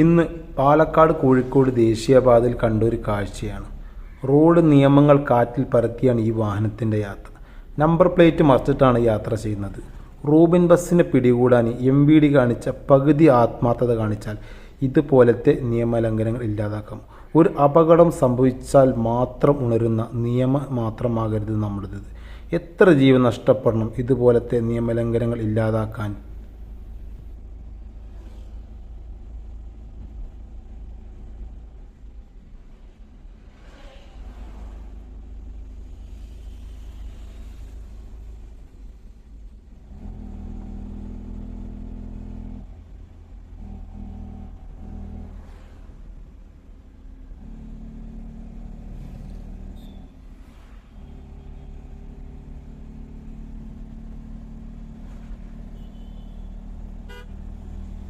ഇന്ന് പാലക്കാട് കോഴിക്കോട് ദേശീയപാതയിൽ കണ്ടൊരു കാഴ്ചയാണ്. റോഡ് നിയമങ്ങൾ കാറ്റിൽ പറത്തിയാണ് ഈ വാഹനത്തിൻ്റെ യാത്ര. നമ്പർ പ്ലേറ്റ് മറിച്ചിട്ടാണ് യാത്ര ചെയ്യുന്നത്. റൂബിൻ ബസ്സിനെ പിടികൂടാൻ MVD കാണിച്ച പകുതി ആത്മാർത്ഥത കാണിച്ചാൽ ഇതുപോലത്തെ നിയമലംഘനങ്ങൾ ഇല്ലാതാക്കാം. ഒരു അപകടം സംഭവിച്ചാൽ മാത്രം ഉണരുന്ന നിയമം മാത്രമാകരുത് നമ്മുടേത്. എത്ര ജീവൻ നഷ്ടപ്പെടണം ഇതുപോലത്തെ നിയമലംഘനങ്ങൾ ഇല്ലാതാക്കാൻ?